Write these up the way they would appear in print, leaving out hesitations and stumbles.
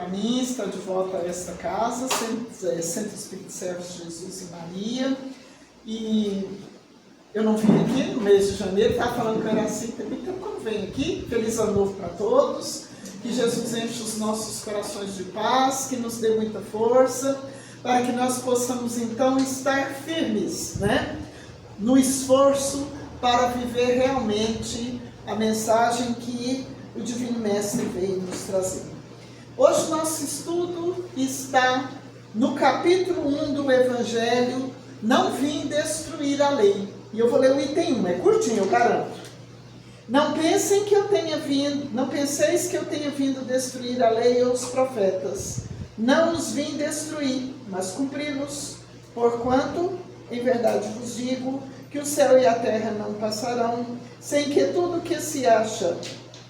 para mim estar de volta a esta casa, Centro Espírita Servos de Jesus e Maria. E eu não vim aqui no mês de janeiro, estava falando com a Araci também, então quando venho aqui, feliz ano novo para todos, que Jesus enche os nossos corações de paz, que nos dê muita força, para que nós possamos então estar firmes, né, no esforço para viver realmente a mensagem que o Divino Mestre veio nos trazer. Hoje nosso estudo está no capítulo 1 do Evangelho, Não Vim Destruir a Lei. E eu vou ler o item 1, é curtinho, eu garanto. Não penseis que eu tenha vindo destruir a lei ou os profetas. Não os vim destruir, mas cumpri-los. Porquanto, em verdade vos digo, que o céu e a terra não passarão, sem que tudo que se acha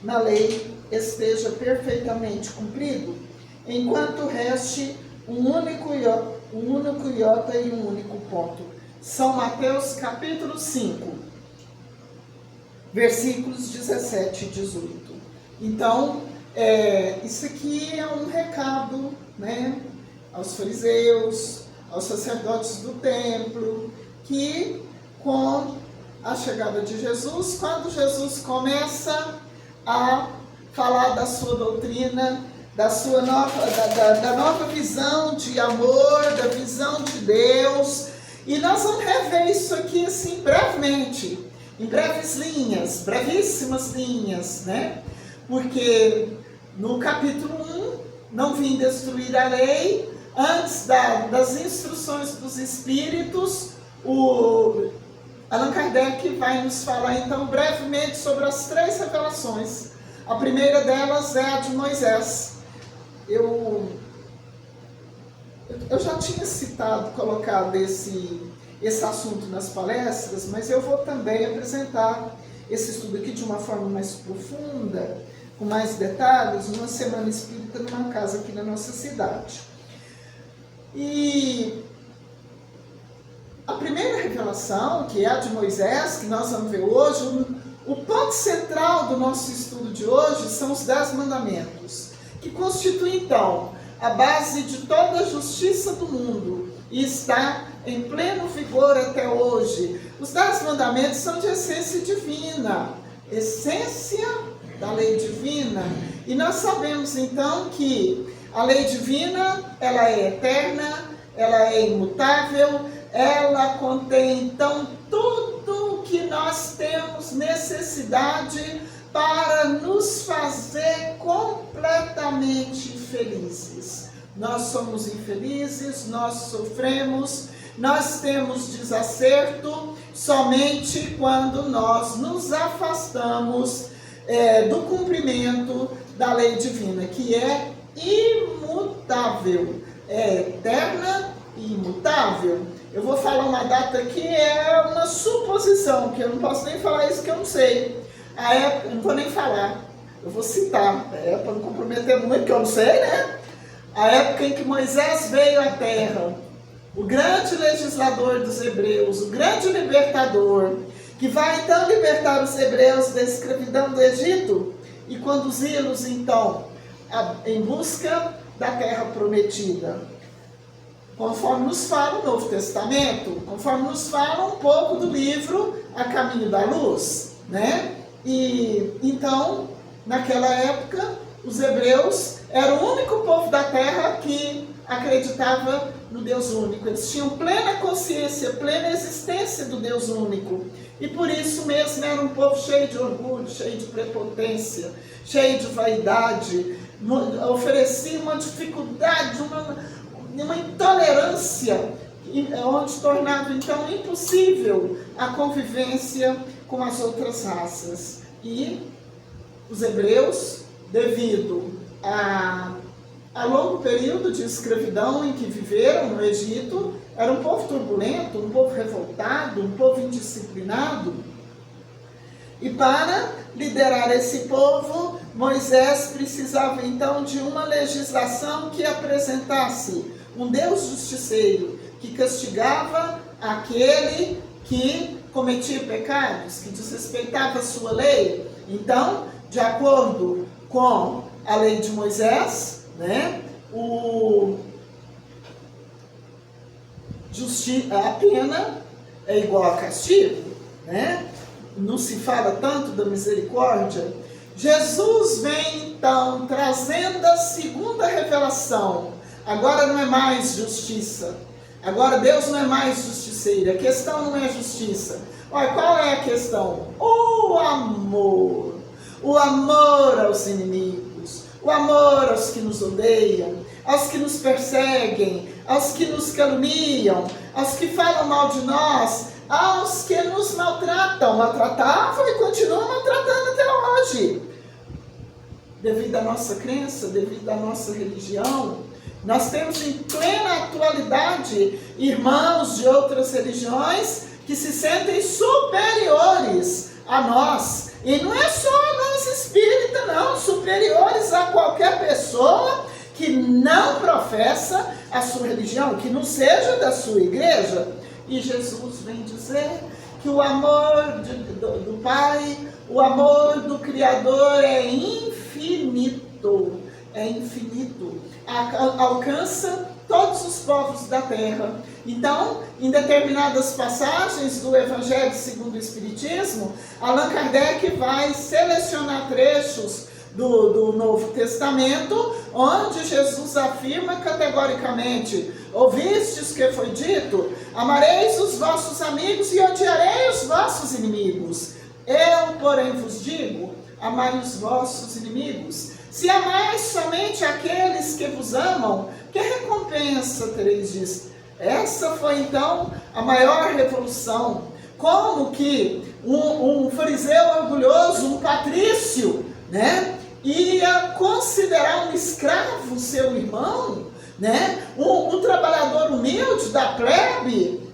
na lei esteja perfeitamente cumprido, enquanto reste um único iota e um único ponto. São Mateus capítulo 5, versículos 17 e 18. Então, isso aqui é um recado, né, aos fariseus, aos sacerdotes do templo, que com a chegada de Jesus, quando Jesus começa a falar da sua doutrina, da nova visão de amor, da visão de Deus. E nós vamos rever isso aqui assim brevemente, em breves linhas, brevíssimas linhas, né? Porque no capítulo 1, não vim destruir a lei, antes das instruções dos Espíritos, o Allan Kardec vai nos falar então brevemente sobre as 3 revelações. A primeira delas é a de Moisés. Eu já tinha colocado esse assunto nas palestras, mas eu vou também apresentar esse estudo aqui de uma forma mais profunda, com mais detalhes, numa semana espírita numa casa aqui na nossa cidade. E a primeira revelação, que é a de Moisés, que nós vamos ver hoje, o ponto central do nosso estudo de hoje são os 10 mandamentos, que constituem então a base de toda a justiça do mundo e está em pleno vigor até hoje. Os 10 mandamentos são de essência divina, essência da lei divina. E nós sabemos então que a lei divina, ela é eterna, ela é imutável, ela contém então tudo o que nós temos necessidade para nos fazer completamente felizes. Nós somos infelizes, nós sofremos, nós temos desacerto somente quando nós nos afastamos do cumprimento da lei divina, que é imutável, é eterna e imutável. Eu vou falar uma data que é uma suposição, que eu não posso nem falar isso que eu não sei. A época, não vou nem falar, eu vou citar, para não comprometer muito, que eu não sei, né? A época em que Moisés veio à terra, o grande legislador dos hebreus, o grande libertador, que vai então libertar os hebreus da escravidão do Egito e conduzi-los então em busca da terra prometida. Conforme nos fala o Novo Testamento, conforme nos fala um pouco do livro A Caminho da Luz, né? E então, naquela época, os hebreus eram o único povo da terra que acreditava no Deus único. Eles tinham plena consciência, plena existência do Deus único. E por isso mesmo era um povo cheio de orgulho, cheio de prepotência, cheio de vaidade, oferecia uma dificuldade, uma intolerância, onde tornava então impossível a convivência com as outras raças. E os hebreus, devido a longo período de escravidão em que viveram no Egito, era um povo turbulento, um povo revoltado, um povo indisciplinado. E para liderar esse povo, Moisés precisava então de uma legislação que apresentasse um Deus justiceiro, que castigava aquele que cometia pecados, que desrespeitava a sua lei. Então, de acordo com a lei de Moisés, né, a pena é igual a castigo, né? Não se fala tanto da misericórdia. Jesus vem então trazendo a segunda revelação. Agora não é mais justiça. Agora Deus não é mais justiceiro. A questão não é justiça. Olha, qual é a questão? O amor. O amor aos inimigos. O amor aos que nos odeiam, aos que nos perseguem, aos que nos caluniam, aos que falam mal de nós, aos que nos maltratam. Maltratavam e continuam maltratando até hoje. Devido à nossa crença, devido à nossa religião, nós temos em plena atualidade irmãos de outras religiões que se sentem superiores a nós. E não é só a nós espírita, não. Superiores a qualquer pessoa que não professa a sua religião, que não seja da sua igreja. E Jesus vem dizer que o amor do Pai, o amor do Criador é infinito. É infinito. Alcança todos os povos da terra. Então, em determinadas passagens do Evangelho segundo o Espiritismo, Allan Kardec vai selecionar trechos do Novo Testamento, onde Jesus afirma categoricamente: ouvistes que foi dito, amareis os vossos amigos e odiarei os vossos inimigos. Eu, porém, vos digo, amai os vossos inimigos. Se amais somente aqueles que vos amam, que recompensa tereis disso? Essa foi então a maior revolução. Como que um fariseu orgulhoso, um patrício, né, ia considerar um escravo seu irmão, né, um trabalhador humilde da plebe,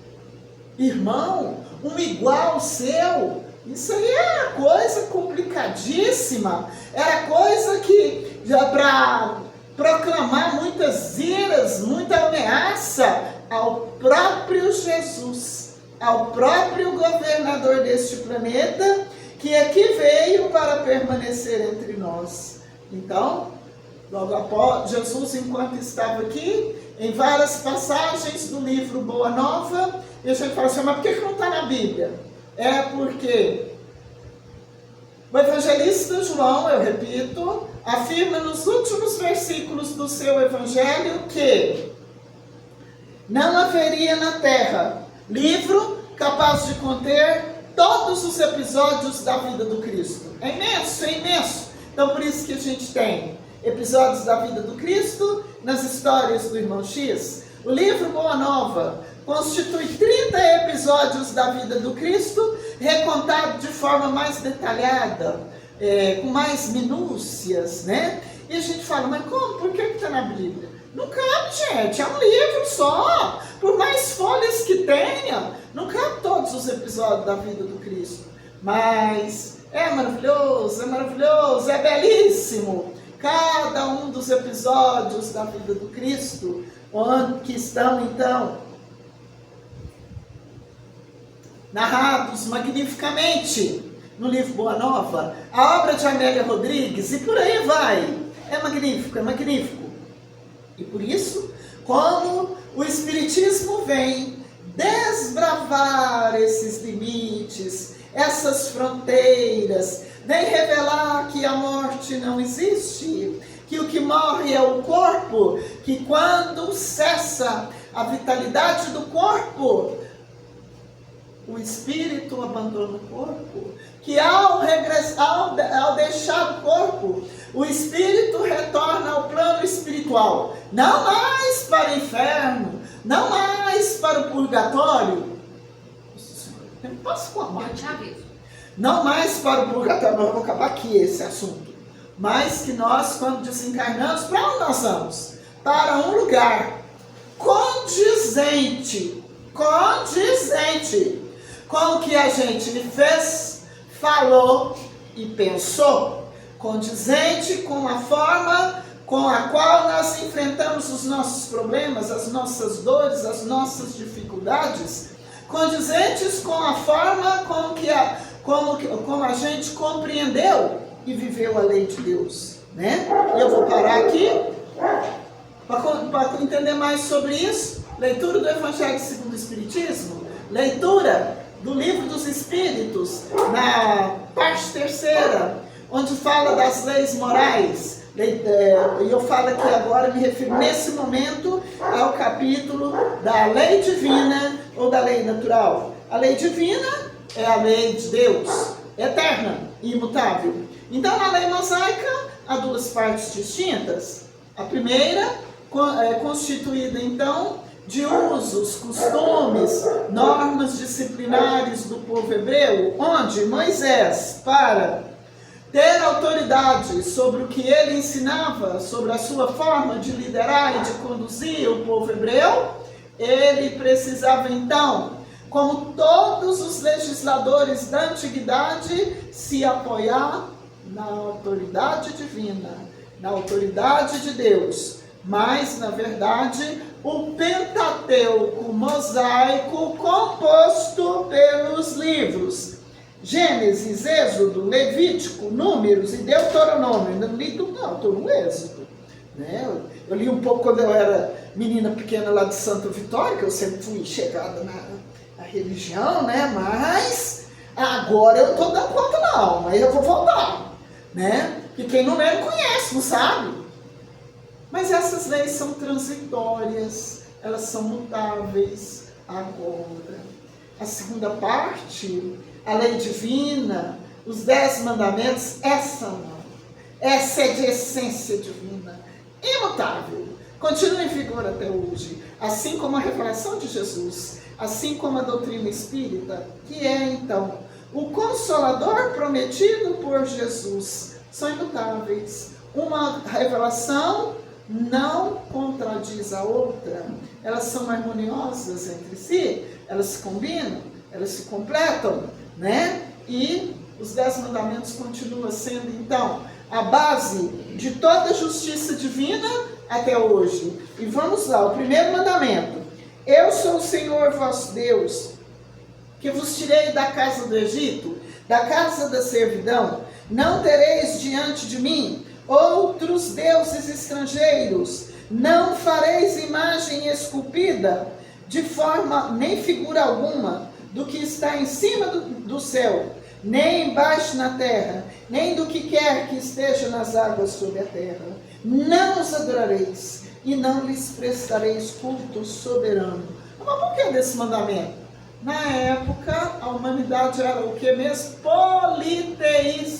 irmão, um igual seu. Isso aí era coisa complicadíssima, era coisa que já para proclamar muitas iras, muita ameaça ao próprio Jesus, ao próprio governador deste planeta, que aqui veio para permanecer entre nós. Então, logo após, Jesus, enquanto estava aqui, em várias passagens do livro Boa Nova, e a gente fala assim: mas por que não está na Bíblia? É porque o evangelista João, eu repito, afirma nos últimos versículos do seu evangelho que não haveria na terra livro capaz de conter todos os episódios da vida do Cristo. É imenso, é imenso. Então por isso que a gente tem episódios da vida do Cristo nas histórias do irmão X. O livro Boa Nova constitui 30 episódios da vida do Cristo, recontado de forma mais detalhada, com mais minúcias, né? E a gente fala: mas como? Por que está na Bíblia? Não cabe, gente, é um livro só. Por mais folhas que tenha, não cabe todos os episódios da vida do Cristo. Mas é maravilhoso, é belíssimo. Cada um dos episódios da vida do Cristo, que estão então narrados magnificamente no livro Boa Nova, a obra de Amélia Rodrigues, e por aí vai. É magnífico, é magnífico. E por isso, como o Espiritismo vem desbravar esses limites, essas fronteiras, vem revelar que a morte não existe, que o que morre é o corpo, que quando cessa a vitalidade do corpo, o espírito abandona o corpo, que ao deixar o corpo, o espírito retorna ao plano espiritual, não mais para o inferno, não mais para o purgatório. Eu passo com a mágica. Não mais para o purgatório, eu vou acabar aqui esse assunto. Mas que nós, quando desencarnamos, para onde nós vamos? Para um lugar condizente com o que a gente fez, falou e pensou, condizente com a forma com a qual nós enfrentamos os nossos problemas, as nossas dores, as nossas dificuldades, condizentes com a forma como a gente compreendeu e viveu a lei de Deus, né? Eu vou parar aqui para entender mais sobre isso. leitura do Evangelho segundo o Espiritismo, leitura do Livro dos Espíritos, na parte terceira, onde fala das leis morais. E eu falo aqui agora, me refiro nesse momento ao capítulo da lei divina ou da lei natural. A lei divina é a lei de Deus, eterna e imutável. Então, na lei mosaica, há duas partes distintas. A primeira é constituída, então, de usos, costumes, normas disciplinares do povo hebreu, onde Moisés, para ter autoridade sobre o que ele ensinava, sobre a sua forma de liderar e de conduzir o povo hebreu, ele precisava então, como todos os legisladores da antiguidade, se apoiar na autoridade divina, na autoridade de Deus. Mas, na verdade, o Pentateuco mosaico, composto pelos livros Gênesis, Êxodo, Levítico, Números e Deuteronômio. Não li tudo não, estou no Êxodo. Né? Eu li um pouco quando eu era menina pequena lá de Santa Vitória, que eu sempre fui chegada na religião, né? Mas agora eu estou dando conta não, mas eu vou voltar. Né? Porque quem não lê não conhece, não sabe. Mas essas leis são transitórias, elas são mutáveis agora. A segunda parte, a lei divina, os 10 mandamentos, essa não. Essa é de essência divina, imutável, continua em vigor até hoje, assim como a revelação de Jesus, assim como a doutrina espírita, que é então o Consolador prometido por Jesus, são imutáveis. Uma revelação não contradiz a outra, elas são harmoniosas entre si, elas se combinam, elas se completam, né? E os 10 mandamentos continuam sendo, então, a base de toda a justiça divina até hoje. E vamos lá, o primeiro mandamento: eu sou o Senhor vosso Deus, que vos tirei da casa do Egito, da casa da servidão. Não tereis diante de mim outros deuses estrangeiros, não fareis imagem esculpida, de forma nem figura alguma, do que está em cima do céu, nem embaixo na terra, nem do que quer que esteja nas águas sobre a terra. Não os adorareis, e não lhes prestareis culto soberano. Mas por que desse mandamento? Na época, a humanidade era o que mesmo? Politeísta.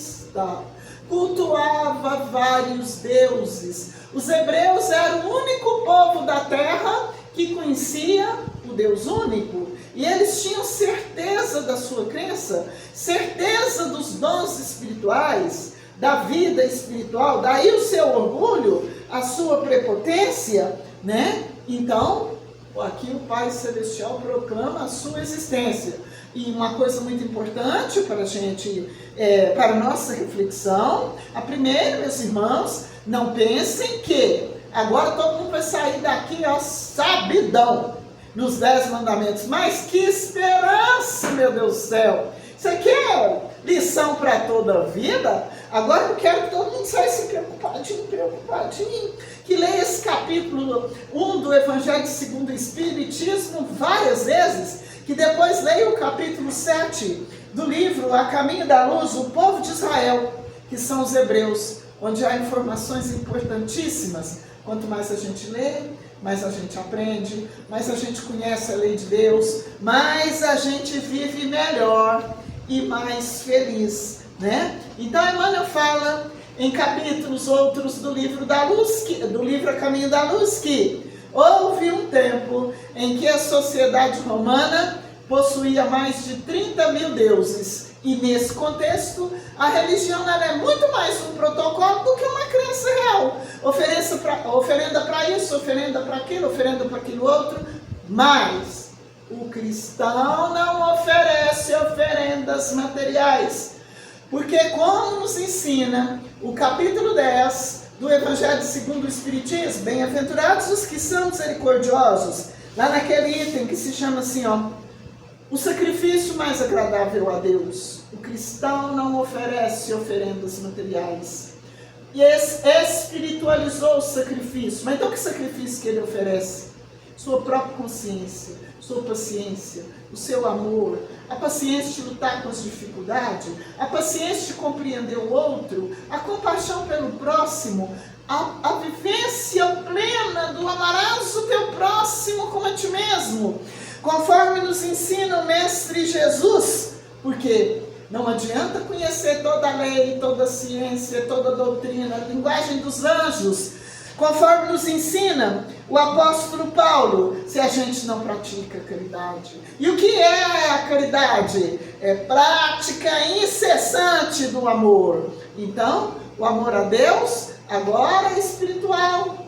Cultuava vários deuses. Os hebreus eram o único povo da terra que conhecia o Deus único. E eles tinham certeza da sua crença, certeza dos dons espirituais, da vida espiritual. Daí o seu orgulho, a sua prepotência, né? Então, aqui o Pai Celestial proclama a sua existência. E uma coisa muito importante para a gente, para a nossa reflexão, a primeira, meus irmãos, não pensem que agora todo mundo vai sair daqui, ó, sabidão nos 10 mandamentos. Mas que esperança, meu Deus do céu! Isso aqui é lição para toda a vida. Agora eu quero que todo mundo saia assim, preocupadinho, que leia esse capítulo 1 do Evangelho segundo o Espiritismo várias vezes, que depois leia o capítulo 7 do livro A Caminho da Luz, o povo de Israel, que são os hebreus, onde há informações importantíssimas. Quanto mais a gente lê, mais a gente aprende, mais a gente conhece a lei de Deus, mais a gente vive melhor e mais feliz, né? Então Emmanuel fala em capítulos outros do livro da Luz, do livro A Caminho da Luz, que houve um tempo em que a sociedade romana possuía mais de 30 mil deuses. E nesse contexto, a religião ela é muito mais um protocolo do que uma crença real. Oferenda para isso, oferenda para aquilo, oferenda para aquilo outro. Mas o cristão não oferece oferendas materiais. Porque como nos ensina o capítulo 10 do Evangelho segundo o Espiritismo, bem-aventurados os que são misericordiosos, lá naquele item que se chama assim, ó, o sacrifício mais agradável a Deus. O cristão não oferece oferendas materiais. E espiritualizou o sacrifício. Mas então que sacrifício que ele oferece? sua própria consciência, sua paciência, o seu amor, a paciência de lutar com as dificuldades, a paciência de compreender o outro, a compaixão pelo próximo, a vivência plena do amarás o teu próximo como a ti mesmo, conforme nos ensina o Mestre Jesus, porque não adianta conhecer toda a lei, toda a ciência, toda a doutrina, a linguagem dos anjos, conforme nos ensina o apóstolo Paulo, se a gente não pratica a caridade. E o que é a caridade? É prática incessante do amor. Então, o amor a Deus agora é espiritual.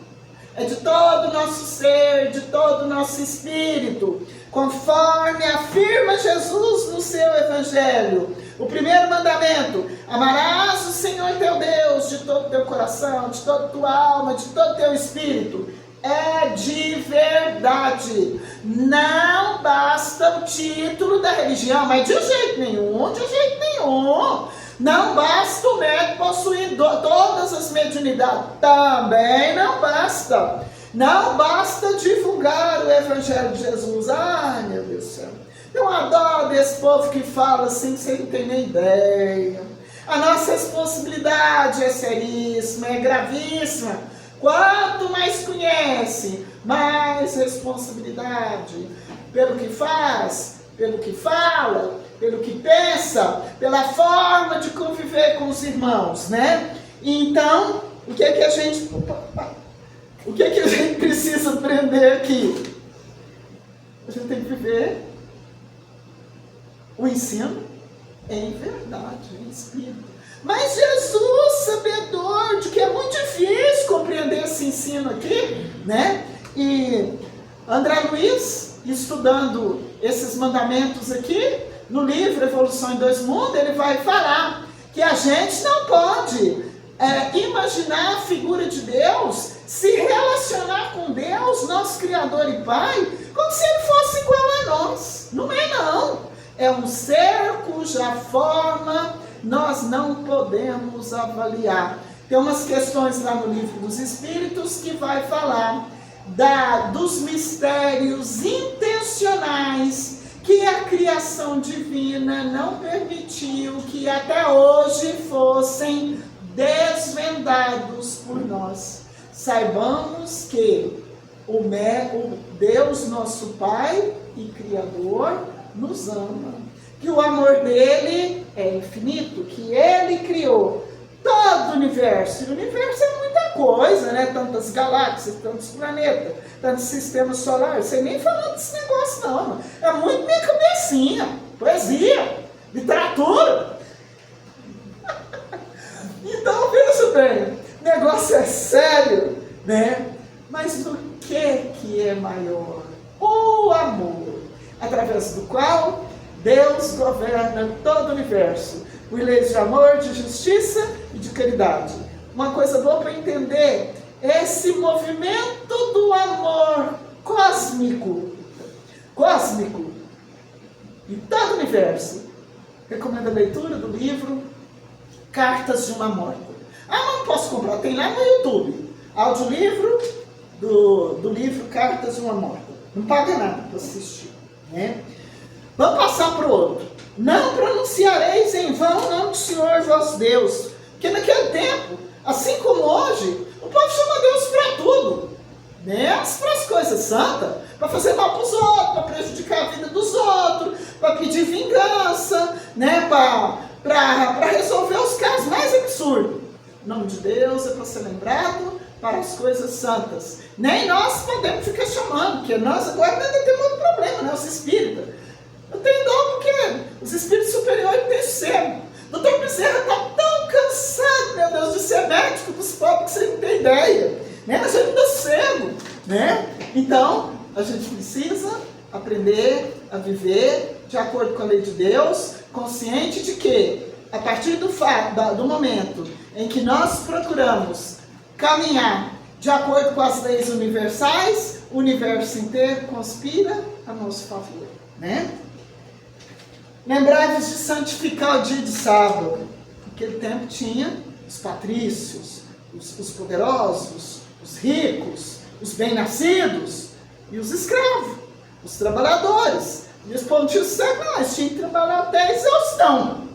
É de todo o nosso ser, de todo o nosso espírito, conforme afirma Jesus no seu Evangelho. O primeiro mandamento: amarás o Senhor teu Deus de todo o teu coração, de toda a tua alma, de todo o teu espírito. É de verdade. Não basta o título da religião, mas de jeito nenhum, de jeito nenhum. Não basta o médico possuir todas as mediunidades. Também não basta. Não basta divulgar o Evangelho de Jesus. Ai, meu Deus do céu. Eu adoro esse povo que fala assim, que você não tem nem ideia. A nossa responsabilidade é seríssima, é gravíssima. Quanto mais conhece, mais responsabilidade. Pelo que faz, pelo que fala, pelo que pensa, pela forma de conviver com os irmãos, né? Então, o que é que a gente precisa aprender aqui? A gente tem que viver o ensino em verdade, em espírito. Mas Jesus, sabedor de que é muito difícil compreender esse ensino aqui, né? E André Luiz, estudando esses mandamentos aqui, no livro Evolução em Dois Mundos, ele vai falar que a gente não pode imaginar a figura de Deus, se relacionar com Deus, nosso Criador e Pai, como se ele fosse igual a nós. Não é, não. É um ser cuja forma nós não podemos avaliar. Tem umas questões lá no Livro dos Espíritos que vai falar dos mistérios intencionais que a criação divina não permitiu que até hoje fossem desvendados por nós. Saibamos que o Deus, nosso Pai e Criador, nos ama, que o amor dele é infinito, que ele criou todo o universo. E o universo é muita coisa, né? Tantas galáxias, tantos planetas, tantos sistemas solares. Você nem falou desse negócio, não. É muito minha cabecinha. Poesia, literatura. Então, veja bem, o negócio é sério, né? Mas o que é maior? O amor, através do qual Deus governa todo o universo, por leis de amor, de justiça e de caridade. Uma coisa boa para entender, esse movimento do amor cósmico, em todo o universo. Recomendo a leitura do livro Cartas de uma Morta. Ah, mas não posso comprar, tem lá no YouTube, audiolivro do livro Cartas de uma Morta. Não paga nada para assistir, né? Vamos passar para o outro. Não pronunciareis em vão o nome do Senhor vosso Deus. Porque naquele tempo, assim como hoje, o povo chama Deus para tudo. Menos para as coisas santas, para fazer mal para os outros, para prejudicar a vida dos outros, para pedir vingança, né? Para resolver os casos mais absurdos. O nome de Deus é para ser lembrado para as coisas santas. Nem nós podemos ficar chamando, porque nós agora ainda temos outro problema, né? Os espíritas. Eu tenho dó porque os espíritos superiores têm sossego. Doutor Bezerra está tão cansado, meu Deus, de ser médico dos pobres que você não tem ideia. Né? A gente dá sossego, né? Então, a gente precisa aprender a viver de acordo com a lei de Deus, consciente de que, a partir do momento em que nós procuramos caminhar de acordo com as leis universais, o universo inteiro conspira a nosso favor, né? Lembrai-vos de santificar o dia de sábado. Naquele tempo tinha os patrícios, os poderosos, os ricos, os bem-nascidos. e os escravos, os trabalhadores. E os pontífices nós tinha que trabalhar até a exaustão,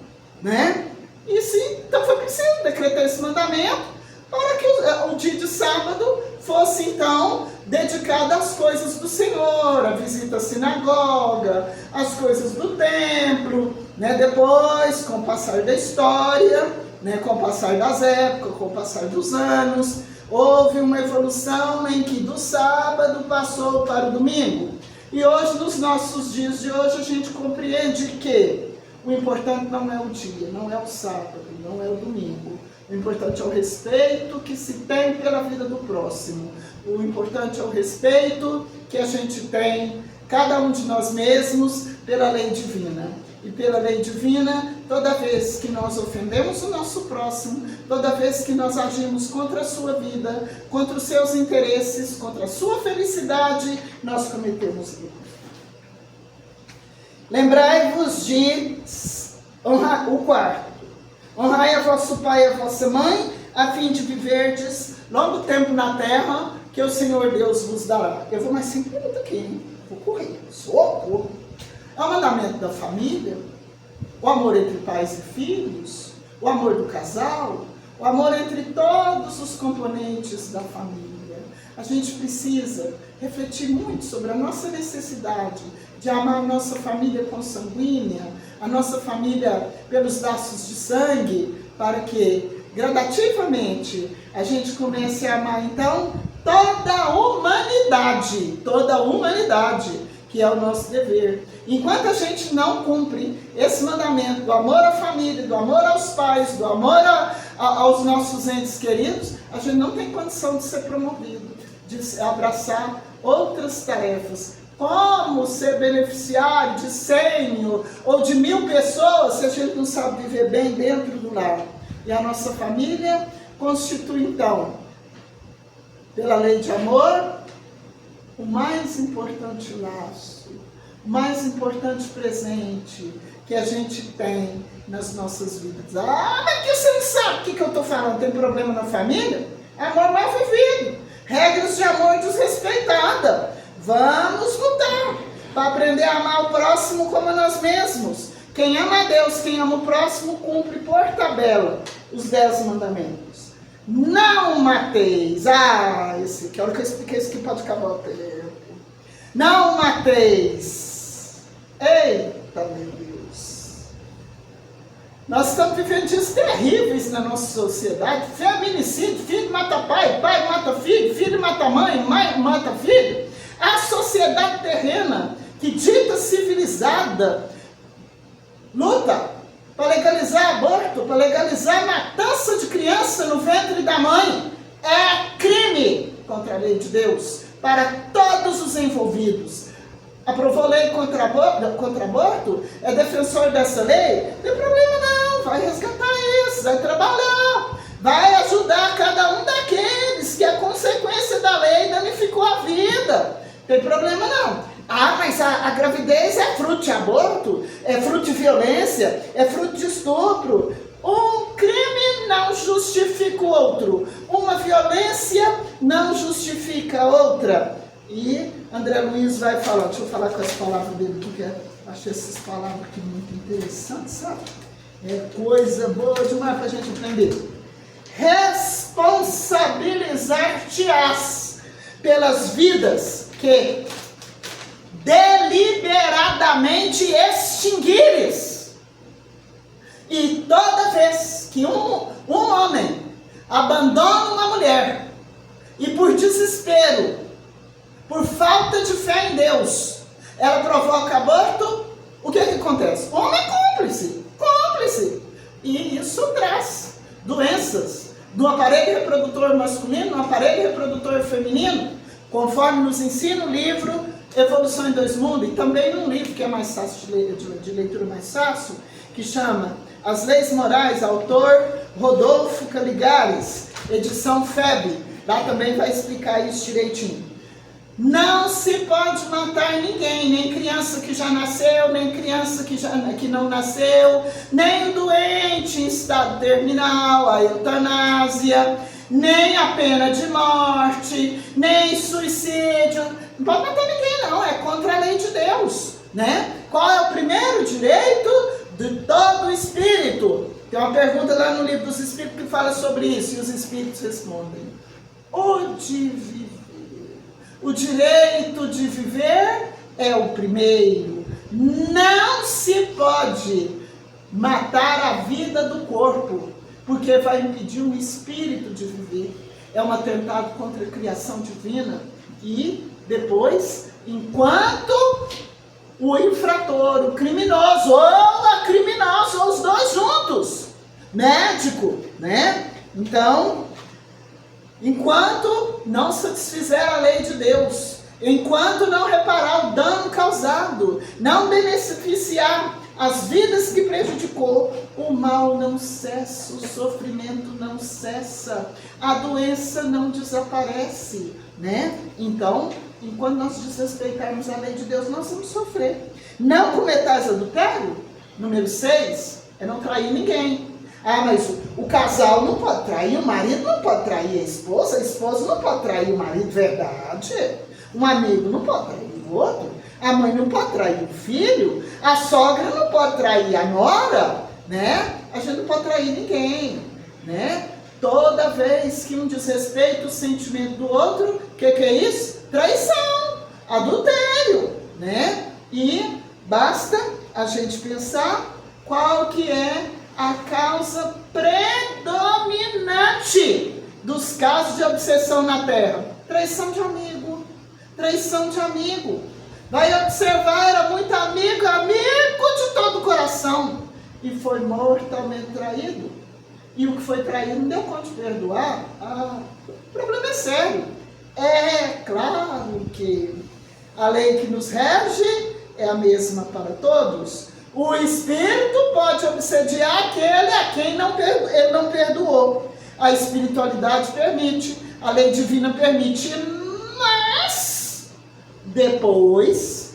né? E sim, então foi preciso decretar esse mandamento para que o dia de sábado fosse então dedicado às coisas do Senhor, a visita à sinagoga, às coisas do templo, né? Depois, com o passar da história, né? Com o passar das épocas, com o passar dos anos, houve uma evolução em que do sábado passou para o domingo. E hoje, nos nossos dias de hoje, a gente compreende que o importante não é o dia, não é o sábado, não é o domingo. O importante é o respeito que se tem pela vida do próximo. O importante é o respeito que a gente tem, cada um de nós mesmos, pela lei divina. E pela lei divina, toda vez que nós ofendemos o nosso próximo, toda vez que nós agimos contra a sua vida, contra os seus interesses, contra a sua felicidade, nós cometemos erro. Lembrai-vos de honrar o quarto. Honrai a vosso pai e a vossa mãe, a fim de viverdes longo tempo na terra, que o Senhor Deus vos dará. Eu vou mais 5 minutos aqui, hein? Vou correr. Socorro! É o mandamento da família, o amor entre pais e filhos, o amor do casal, o amor entre todos os componentes da família. A gente precisa refletir muito sobre a nossa necessidade de amar a nossa família consanguínea, a nossa família pelos laços de sangue, para que gradativamente a gente comece a amar então toda a humanidade, que é o nosso dever. Enquanto a gente não cumpre esse mandamento do amor à família, do amor aos pais, do amor aos nossos entes queridos, a gente não tem condição de ser promovido, de abraçar outras tarefas. Como ser beneficiário de 100 ou de 1000 pessoas se a gente não sabe viver bem dentro do lar? E a nossa família constitui então, pela lei de amor, o mais importante laço, o mais importante presente que a gente tem nas nossas vidas. Ah, mas que você não sabe o que eu estou falando? Tem problema na família? Amor mal vivido, regras de amor desrespeitadas. Vamos lutar para aprender a amar o próximo como a nós mesmos. Quem ama a Deus, quem ama o próximo, cumpre por tabela os 10 mandamentos. Não mateis. Esse que a hora que eu expliquei isso aqui pode acabar o tempo. Não mateis. Eita, meu Deus. Nós estamos vivendo dias terríveis na nossa sociedade. Feminicídio, filho mata pai, pai mata filho, filho mata mãe, mãe mata filho. A sociedade terrena, que dita civilizada, luta para legalizar aborto, para legalizar a matança de criança no ventre da mãe. É crime contra a lei de Deus, para todos os envolvidos. Aprovou lei contra aborto? É defensor dessa lei? Não tem problema não, vai resgatar isso, vai trabalhar, vai ajudar cada um daqueles que a consequência da lei danificou a vida. Não tem problema não. Ah, mas a gravidez é fruto de aborto, é fruto de violência, é fruto de estupro. Um crime não justifica o outro. Uma violência não justifica a outra. E André Luiz vai falar, deixa eu falar com as palavras dele, porque eu achei essas palavras aqui muito interessantes, sabe? É coisa boa demais para a gente aprender. Responsabilizar-te-ás pelas vidas que deliberadamente extinguires. E toda vez que um homem abandona uma mulher e por desespero, por falta de fé em Deus, ela provoca aborto, o que acontece? O homem é cúmplice. E isso traz doenças do aparelho reprodutor masculino, no aparelho reprodutor feminino, conforme nos ensina o livro Evolução em 2 Mundos, e também num livro que é mais fácil de leitura mais fácil, que chama As Leis Morais, autor Rodolfo Caligares, edição FEB. Lá também vai explicar isso direitinho. Não se pode matar ninguém, nem criança que já nasceu, nem criança que não nasceu, nem doente em estado terminal, a eutanásia, nem a pena de morte, nem suicídio. Não pode matar ninguém, não. É contra a lei de Deus, né? Qual é o primeiro direito de todo espírito? Tem uma pergunta lá no livro dos Espíritos que fala sobre isso, e os Espíritos respondem: o de viver. O direito de viver é o primeiro. Não se pode matar a vida do corpo, porque vai impedir o espírito de viver. É um atentado contra a criação divina. E depois, enquanto o infrator, o criminoso, ou a criminosa, ou os dois juntos, médico, né? Então, enquanto não satisfizer a lei de Deus, enquanto não reparar o dano causado, não beneficiar as vidas que prejudicou, o mal não cessa, o sofrimento não cessa, a doença não desaparece, né? Então, enquanto nós desrespeitarmos a lei de Deus, nós vamos sofrer. Não cometais adultério, número 6, é não trair ninguém. Ah, mas o casal não pode trair, o marido não pode trair a esposa não pode trair o marido, verdade. Um amigo não pode trair o outro, a mãe não pode trair o filho, a sogra não pode trair a nora, né? A gente não pode trair ninguém, né? Toda vez que um desrespeita o sentimento do outro, o que é isso? Traição, adultério, né? E basta a gente pensar qual que é a causa predominante dos casos de obsessão na Terra. Traição de amigo, traição de amigo. Vai observar, era muito amigo, amigo de todo o coração, e foi mortalmente traído. E o que foi traído não deu conta de perdoar. O problema é sério. É claro que a lei que nos rege é a mesma para todos. O espírito pode obsediar aquele a quem ele não perdoou. A espiritualidade permite, a lei divina permite, mas depois,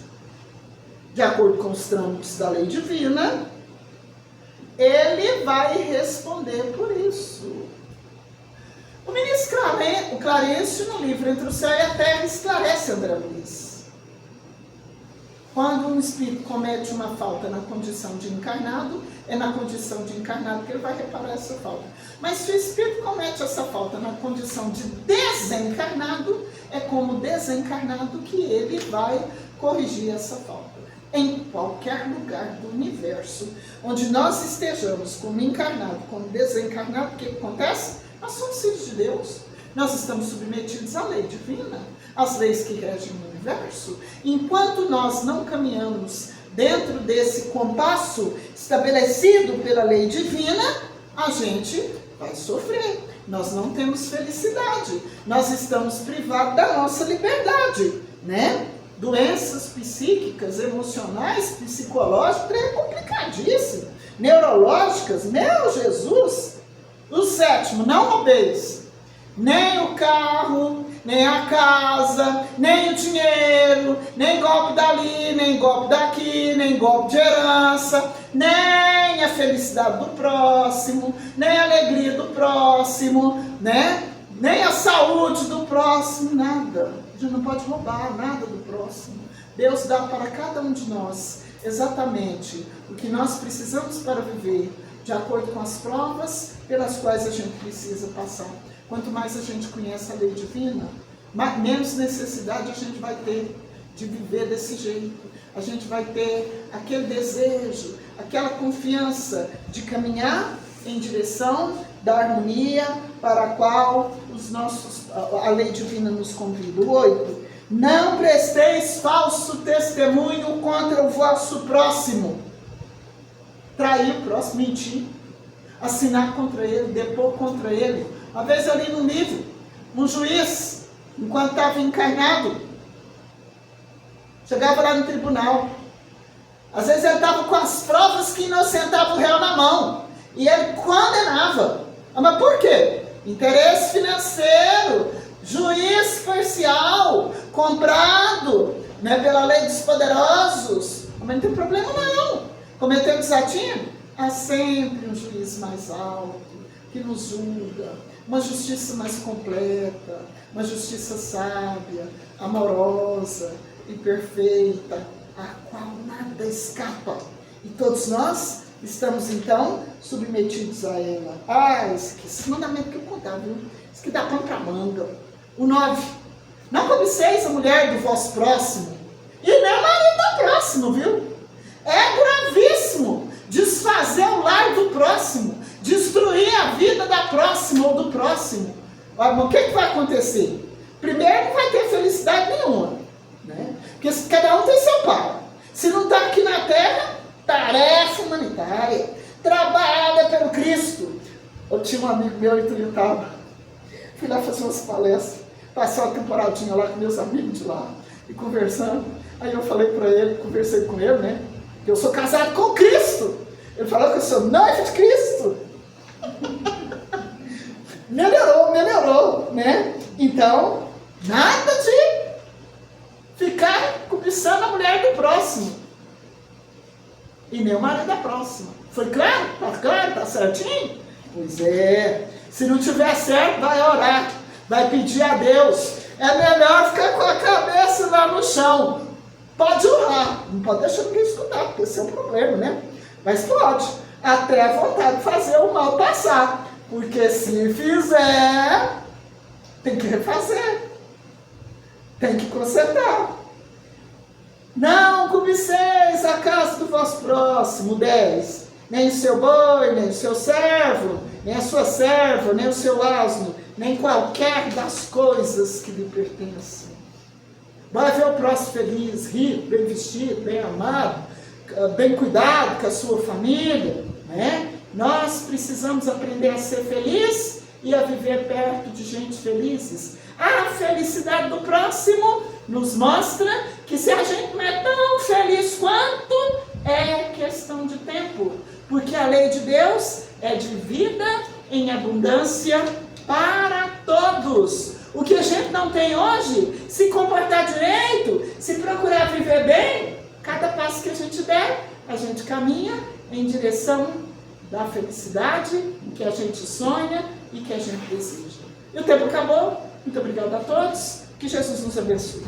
de acordo com os trâmites da lei divina, ele vai responder por isso. O ministro Clarencio, no livro Entre o Céu e a Terra, esclarece, André Luiz. Quando um espírito comete uma falta na condição de encarnado, é na condição de encarnado que ele vai reparar essa falta. Mas se o espírito comete essa falta na condição de desencarnado, é como desencarnado que ele vai corrigir essa falta. Em qualquer lugar do universo, onde nós estejamos como encarnado, como desencarnado, o que acontece? Nós somos filhos de Deus. Nós estamos submetidos à lei divina, às leis que regem o universo. Enquanto nós não caminhamos dentro desse compasso estabelecido pela lei divina, a gente vai sofrer. Nós não temos felicidade. Nós estamos privados da nossa liberdade, né? Doenças psíquicas, emocionais, psicológicas, é complicadíssimo. Neurológicas, meu Jesus. O 7º, não roubeis. Nem o carro, nem a casa, nem o dinheiro, nem golpe dali, nem golpe daqui, nem golpe de herança, nem a felicidade do próximo, nem a alegria do próximo, né? Nem a saúde do próximo, nada. A gente não pode roubar nada do próximo. Deus dá para cada um de nós exatamente o que nós precisamos para viver, de acordo com as provas pelas quais a gente precisa passar. Quanto mais a gente conhece a lei divina, menos necessidade a gente vai ter de viver desse jeito. A gente vai ter aquele desejo, aquela confiança de caminhar em direção da harmonia para a qual a lei divina nos convida. 8. Não presteis falso testemunho contra o vosso próximo. Trair o próximo, mentir, assinar contra ele, depor contra ele. Uma vez eu li num livro, um juiz, enquanto estava encarnado, chegava lá no tribunal. Às vezes ele estava com as provas que inocentavam o réu na mão. E ele condenava. Mas por quê? Interesse financeiro, juiz parcial, comprado, né, pela lei dos poderosos. Mas não tem problema não. Cometeu desatino? Há sempre um juiz mais alto que nos julga, uma justiça mais completa, uma justiça sábia, amorosa e perfeita, a qual nada escapa. E todos nós estamos, então, submetidos a ela. Esse mandamento que eu contava, viu? Isso que dá pão para manga. O 9. Não cobiceis a mulher do vosso próximo, e nem o marido do próximo, viu? É gravíssimo desfazer o lar do próximo, destruir a vida da próxima ou do próximo. Mas o que vai acontecer? Primeiro, não vai ter felicidade nenhuma, né? Porque cada um tem seu pai. Se não está aqui na terra, tarefa humanitária, trabalha pelo Cristo. Eu tinha um amigo meu em Tuiutaba, fui lá fazer umas palestras, passei uma temporadinha lá com meus amigos de lá, e conversando. Aí eu falei para ele, conversei com ele, né? Que eu sou casado com Cristo. Ele falou que eu sou noivo de Cristo. melhorou, né? Então, nada de ficar cobiçando a mulher do próximo. E nem o marido da próxima. Foi claro? Tá claro? Tá certinho? Pois é. Se não tiver certo, vai orar. Vai pedir a Deus. É melhor ficar com a cabeça lá no chão. Pode orar. Não pode deixar ninguém escutar, porque esse é um problema, né? Mas pode. Até a vontade de fazer o mal passar. Porque se fizer, tem que refazer. Tem que consertar. Não cobiceis a casa do vosso próximo. 10. Nem o seu boi, nem o seu servo, nem a sua serva, nem o seu asno, nem qualquer das coisas que lhe pertencem. Vai ver o próximo feliz, rico, bem vestido, bem amado, bem cuidado com a sua família, né? Nós precisamos aprender a ser feliz e a viver perto de gente felizes. A felicidade do próximo nos mostra que se a gente não é tão feliz quanto, é questão de tempo. Porque a lei de Deus é de vida em abundância para todos. O que a gente não tem hoje, se comportar direito, se procurar viver bem, cada passo que a gente der, a gente caminha em direção da felicidade que a gente sonha e que a gente deseja. E o tempo acabou. Muito obrigado a todos. Que Jesus nos abençoe.